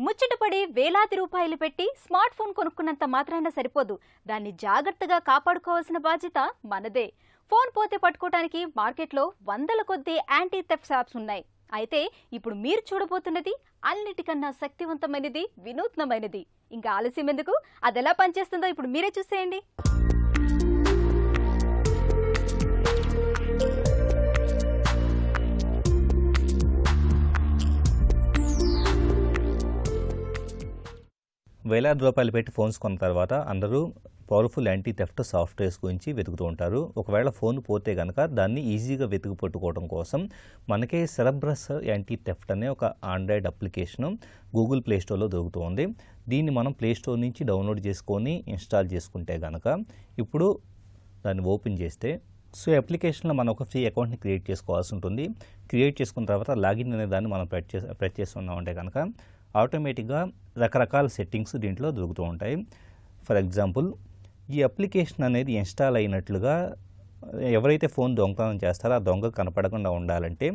ముచ్చటపడి వేలాది రూపాయలు పెట్టి స్మార్ట్ ఫోన్ కొనుక్కున్నంత మాత్రాన సరిపోదు. దాన్ని జాగ్రత్తగా కాపాడుకోవాల్సిన బాధ్యత మనదే. ఫోన్ పోతే పట్టుకోవడానికి మార్కెట్లో వందల కొద్దీ యాంటీ థెఫ్ట్ యాప్స్ ఉన్నాయి. అయితే ఇప్పుడు మీరు చూడబోతున్నది అన్నిటికన్నా శక్తివంతమైనది, వినూత్నమైనది. ఇంకా ఆలస్యం ఎందుకు? అదెలా పనిచేస్తుందో ఇప్పుడు మీరే చూసేయండి. వేలాది రూపాయలు పెట్టి ఫోన్స్ కొన్న తర్వాత అందరూ పవర్ఫుల్ యాంటీ థెఫ్ట్ సాఫ్ట్వేర్స్ గురించి వెతుకుతూ ఉంటారు. ఒకవేళ ఫోన్ పోతే కనుక దాన్ని ఈజీగా వెతుకు పట్టుకోవడం కోసం మనకే సెరబ్రస్ యాంటీ థెఫ్ట్ అనే ఒక ఆండ్రాయిడ్ అప్లికేషన్ గూగుల్ ప్లే స్టోర్లో దొరుకుతుంది. దీన్ని మనం ప్లే స్టోర్ నుంచి డౌన్లోడ్ చేసుకొని ఇన్స్టాల్ చేసుకుంటే కనుక ఇప్పుడు దాన్ని ఓపెన్ చేస్తే సో అప్లికేషన్లో మనం ఒక ఫ్రీ అకౌంట్ని క్రియేట్ చేసుకోవాల్సి ఉంటుంది. క్రియేట్ చేసుకున్న తర్వాత లాగిన్ అనే దాన్ని మనం ప్రెస్ చేస్తున్నామంటే కనుక ఆటోమేటిక్గా రకరకాల సెట్టింగ్స్ దీంట్లో దొరుకుతూ ఉంటాయి. ఫర్ ఎగ్జాంపుల్, ఈ అప్లికేషన్ అనేది ఇన్స్టాల్ అయినట్లుగా ఎవరైతే ఫోన్ దొంగతనం చేస్తారో ఆ దొంగ కనపడకుండా ఉండాలంటే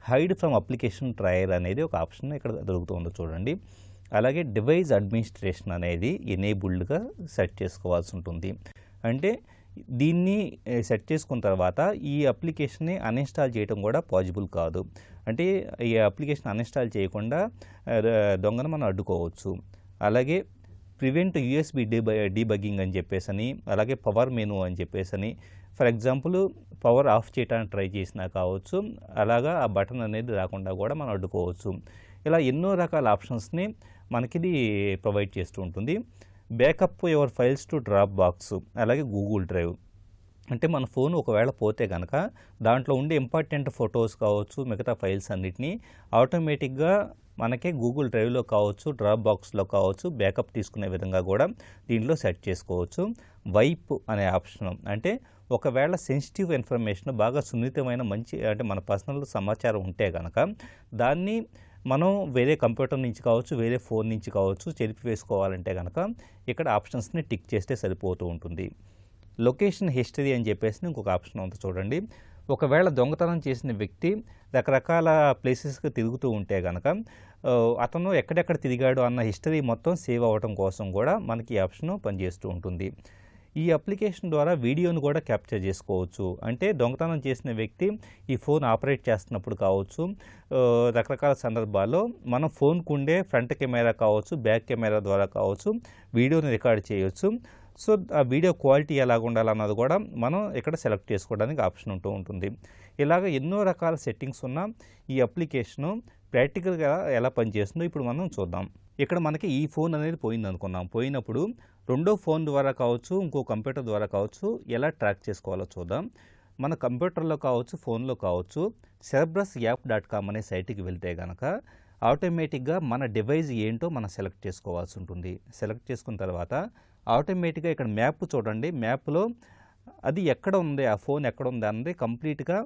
హైడ్ ఫ్రమ్ అప్లికేషన్ ట్రయల్ అనేది ఒక ఆప్షన్ ఇక్కడ దొరుకుతుందో చూడండి. అలాగే డివైస్ అడ్మినిస్ట్రేషన్ అనేది ఎనేబుల్డ్గా సెట్ చేసుకోవాల్సి ఉంటుంది. అంటే దీన్ని సెట్ చేసుకున్న తర్వాత ఈ అప్లికేషన్ని అన్ఇన్స్టాల్ చేయడం కూడా పాసిబుల్ కాదు. అంటే ఈ అప్లికేషన్ అన్ఇన్స్టాల్ చేయకుండా దొంగను మనం అడ్డుకోవచ్చు. అలాగే ప్రివెంట్ యూఎస్బి డీబగ్గింగ్ అని చెప్పేసి, అలాగే పవర్ మెనూ అని చెప్పేసి, ఫర్ ఎగ్జాంపుల్ పవర్ ఆఫ్ చేయడానికి ట్రై చేసినా కావచ్చు, అలాగా ఆ బటన్ అనేది రాకుండా కూడా మనం అడ్డుకోవచ్చు. ఇలా ఎన్నో రకాల ఆప్షన్స్ని మనకిది ప్రొవైడ్ చేస్తూ ఉంటుంది. Backup your files to drop box, అలాగే గూగుల్ డ్రైవ్. అంటే మన ఫోన్ ఒకవేళ పోతే కనుక దాంట్లో ఉండే ఇంపార్టెంట్ ఫొటోస్ కావచ్చు, మిగతా ఫైల్స్ అన్నిటినీ ఆటోమేటిక్గా మనకే గూగుల్ డ్రైవ్లో కావచ్చు, డ్రాప్ బాక్స్లో కావచ్చు బ్యాకప్ తీసుకునే విధంగా కూడా దీంట్లో సెట్ చేసుకోవచ్చు. వైప్ అనే ఆప్షన్ అంటే ఒకవేళ సెన్సిటివ్ ఇన్ఫర్మేషన్ బాగా సున్నితమైన అంటే మన పర్సనల్ సమాచారం ఉంటే కనుక దాన్ని మనం వేరే కంప్యూటర్ నుంచి కావచ్చు, వేరే ఫోన్ నుంచి కావచ్చు చెరిపివేసుకోవాలంటే కనుక ఇక్కడ ఆప్షన్స్ని టిక్ చేస్తే సరిపోతూ ఉంటుంది. లొకేషన్ హిస్టరీ అని చెప్పేసి ఇంకొక ఆప్షన్ ఉంది చూడండి. ఒకవేళ దొంగతనం చేసిన వ్యక్తి రకరకాల ప్లేసెస్కి తిరుగుతూ ఉంటే కనుక అతను ఎక్కడెక్కడ తిరిగాడు అన్న హిస్టరీ మొత్తం సేవ్ అవ్వడం కోసం కూడా మనకి ఈ ఆప్షన్ పనిచేస్తూ ఉంటుంది. ఈ అప్లికేషన్ ద్వారా వీడియోను కూడా క్యాప్చర్ చేసుకోవచ్చు. అంటే దొంగతనం చేసిన వ్యక్తి ఈ ఫోన్ ఆపరేట్ చేస్తున్నప్పుడు కావచ్చు, రకరకాల సందర్భాల్లో మనం ఫోన్కు ఉండే ఫ్రంట్ కెమెరా కావచ్చు, బ్యాక్ కెమెరా ద్వారా కావచ్చు వీడియోని రికార్డ్ చేయొచ్చు. సో ఆ వీడియో క్వాలిటీ ఎలాగ ఉండాలన్నది కూడా మనం ఇక్కడ సెలెక్ట్ చేసుకోవడానికి ఆప్షన్ ఉంటుంది. ఇలాగ ఎన్నో రకాల సెట్టింగ్స్ ఉన్న ఈ అప్లికేషను ప్రాక్టికల్గా ఎలా పనిచేస్తుందో ఇప్పుడు మనం చూద్దాం. ఇక్కడ మనకి ఈ ఫోన్ అనేది పోయింది అనుకున్నాం. పోయినప్పుడు రెండో ఫోన్ ద్వారా కావచ్చు, ఇంకో కంప్యూటర్ ద్వారా కావచ్చు ఎలా ట్రాక్ చేసుకోవాలో చూద్దాం. మన కంప్యూటర్లో కావచ్చు, ఫోన్లో కావచ్చు cerebrusyapp.com అనే సైట్కి వెళ్తే కనుక ఆటోమేటిక్గా మన డివైస్ ఏంటో మనం సెలెక్ట్ చేసుకోవాల్సి ఉంటుంది. సెలెక్ట్ చేసుకున్న తర్వాత ఆటోమేటిక్గా ఇక్కడ మ్యాప్ చూడండి. మ్యాప్లో అది ఎక్కడ ఉంది, ఆ ఫోన్ ఎక్కడ ఉంది అన్నది కంప్లీట్గా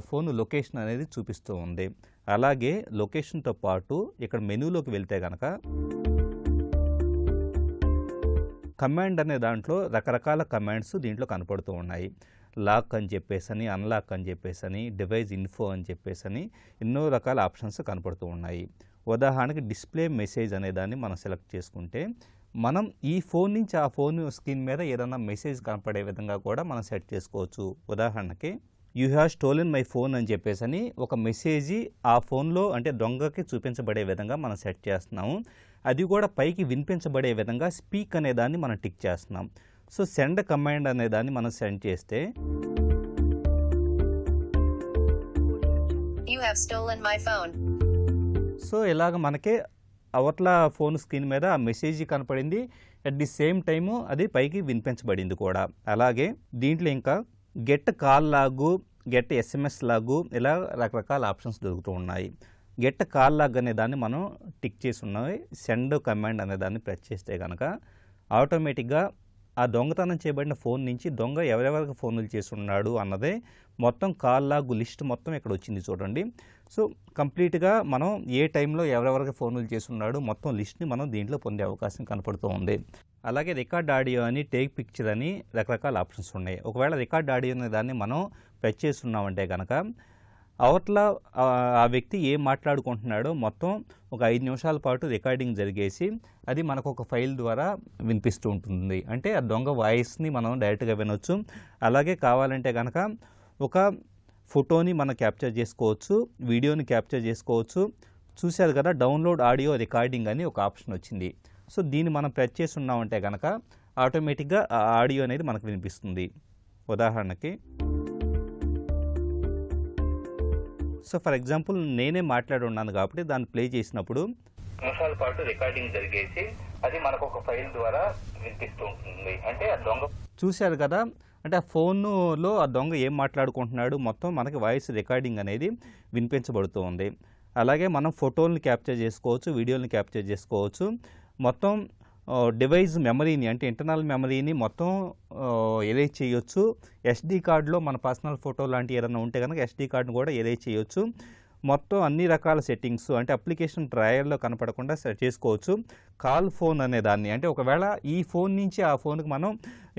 ఫోన్ లొకేషన్ అనేది చూపిస్తూ ఉంది. అలాగే లొకేషన్తో పాటు ఇక్కడ మెనూలోకి వెళ్తే కనుక కమాండ్ అనే దాంట్లో రకరకాల కమాండ్స్ దీంట్లో కనపడుతూ ఉన్నాయి. లాక్ అని చెప్పేసి, అన్లాక్ అని చెప్పేసి, డివైస్ ఇన్ఫో అని చెప్పేసి ఎన్నో రకాల ఆప్షన్స్ కనపడుతూ ఉన్నాయి. ఉదాహరణకి డిస్ప్లే మెసేజ్ అనే దాన్ని మనం సెలెక్ట్ చేసుకుంటే మనం ఈ ఫోన్ నుంచి ఆ ఫోన్ స్క్రీన్ మీద ఏదైనా మెసేజ్ కనపడే విధంగా కూడా మనం సెట్ చేసుకోవచ్చు. ఉదాహరణకి you have stolen my phone అని చెప్పేసి ఒక మెసేజ్ ఆ ఫోన్లో అంటే దొంగకి చూపించబడే విధంగా మనం సెట్ చేస్తున్నాము. అది కూడా పైకి వినిపించబడే విధంగా స్పీక్ అనే దాన్ని మనం టిక్ చేస్తున్నాం. సో సెండ్ కమాండ్ అనే దాన్ని మనం సెండ్ చేస్తే You have stolen my phone. So ఇలాగ మనకే అవతల ఫోన్ స్క్రీన్ మీద ఆ మెసేజ్ కనపడింది. అట్ ది సేమ్ టైము అది పైకి వినిపించబడింది కూడా. అలాగే దీంట్లో ఇంకా గెట్ కాల్ లాగు, గెట్ ఎస్ఎంఎస్ లాగు ఇలా రకరకాల ఆప్షన్స్ దొరుకుతూ ఉన్నాయి. గెట్ కాల్ లాగ్ అనే దాన్ని మనం టిక్ చేసి ఉన్నవి. సెండ్ కమాండ్ అనే దాన్ని ప్రెస్ చేస్తే కనుక ఆటోమేటిక్గా ఆ దొంగతనం చేయబడిన ఫోన్ నుంచి దొంగ ఎవరెవరికి ఫోన్లు చేసి ఉన్నాడు అన్నదే మొత్తం కాల్ లాగ్ లిస్ట్ మొత్తం ఇక్కడ వచ్చింది చూడండి. సో కంప్లీట్గా మనం ఏ టైంలో ఎవరెవరికి ఫోన్లు చేసి ఉన్నాడు మొత్తం లిస్ట్ని మనం దీంట్లో పొందే అవకాశం కనపడుతూ ఉంది. అలాగే రికార్డ్ ఆడియో అని, టేక్ పిక్చర్ అని రకరకాల ఆప్షన్స్ ఉన్నాయి. ఒకవేళ రికార్డ్ ఆడియో అనే దాన్ని మనం ప్రెస్ చేస్తున్నామంటే కనుక అవతల ఆ వ్యక్తి ఏం మాట్లాడుకుంటున్నాడో మొత్తం ఒక 5 నిమిషాల పాటు రికార్డింగ్ జరిగేసి అది మనకు ఒక ఫైల్ ద్వారా వినిపిస్తూ ఉంటుంది. అంటే ఆ దొంగ వాయిస్ని మనం డైరెక్ట్గా వినొచ్చు. అలాగే కావాలంటే కనుక ఒక ఫోటోని మనం క్యాప్చర్ చేసుకోవచ్చు, వీడియోని క్యాప్చర్ చేసుకోవచ్చు. చూశారు కదా, డౌన్లోడ్ ఆడియో రికార్డింగ్ అని ఒక ఆప్షన్ వచ్చింది. సో దీన్ని మనం ప్రెస్ చేసి ఉన్నామంటే కనుక ఆటోమేటిక్గా ఆ ఆడియో అనేది మనకు వినిపిస్తుంది. ఉదాహరణకి సో ఫర్ ఎగ్జాంపుల్ నేనే మాట్లాడి ఉన్నాను కాబట్టి దాన్ని ప్లే చేసినప్పుడు నిమిషాల పాటు రికార్డింగ్ జరిగేసి అది మనకు ఒక ఫైల్ ద్వారా వినిపిస్తూ ఉంటుంది. అంటే ఆ దొంగ చూశారు కదా, అంటే ఆ ఫోన్లో ఆ దొంగ ఏం మాట్లాడుకుంటున్నాడు మొత్తం మనకి వాయిస్ రికార్డింగ్ అనేది వినిపించబడుతూ ఉంది. అలాగే మనం ఫోటోలను క్యాప్చర్ చేసుకోవచ్చు, వీడియోని క్యాప్చర్ చేసుకోవచ్చు. మొత్తం డివైస్ మెమరీని అంటే ఇంటర్నల్ మెమరీని మొత్తం ఎరేజ్ చేయొచ్చు. ఎస్డి కార్డులో మన పర్సనల్ ఫోటో లాంటివి ఏదైనా ఉంటే కనుక ఎస్డి కార్డును కూడా ఎరేజ్ చేయొచ్చు. మొత్తం అన్ని రకాల సెట్టింగ్స్ అంటే అప్లికేషన్ ట్రయల్లో కనపడకుండా సెట్ చేసుకోవచ్చు. కాల్ ఫోన్ అనే దాన్ని అంటే ఒకవేళ ఈ ఫోన్ నుంచి ఆ ఫోన్కి మనం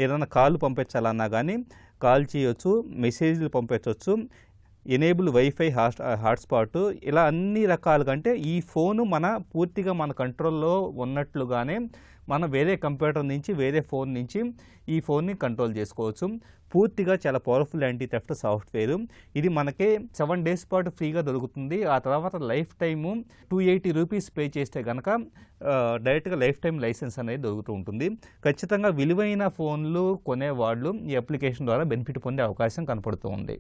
ఏదైనా కాల్ పంపించాలన్నా కానీ కాల్ చేయొచ్చు, మెసేజ్లు పంపించవచ్చు, ఎనేబుల్ వైఫై హాట్స్పాట్, ఇలా అన్ని రకాలుగా. అంటే ఈ ఫోను పూర్తిగా మన కంట్రోల్లో ఉన్నట్లుగానే మనం వేరే కంప్యూటర్ నుంచి వేరే ఫోన్ నుంచి ఈ ఫోన్ని కంట్రోల్ చేసుకోవచ్చు. పూర్తిగా చాలా పవర్ఫుల్ యాంటీ థెఫ్ట్ సాఫ్ట్వేర్. ఇది మనకి 7 days పాటు ఫ్రీగా దొరుకుతుంది. ఆ తర్వాత లైఫ్ టైము ₹280 పే చేస్తే కనుక డైరెక్ట్గా లైఫ్ టైం లైసెన్స్ అనేది దొరుకుతూ ఉంటుంది. ఖచ్చితంగా విలువైన ఫోన్లు కొనేవాళ్ళు ఈ అప్లికేషన్ ద్వారా బెనిఫిట్ పొందే అవకాశం కనపడుతూ ఉంది.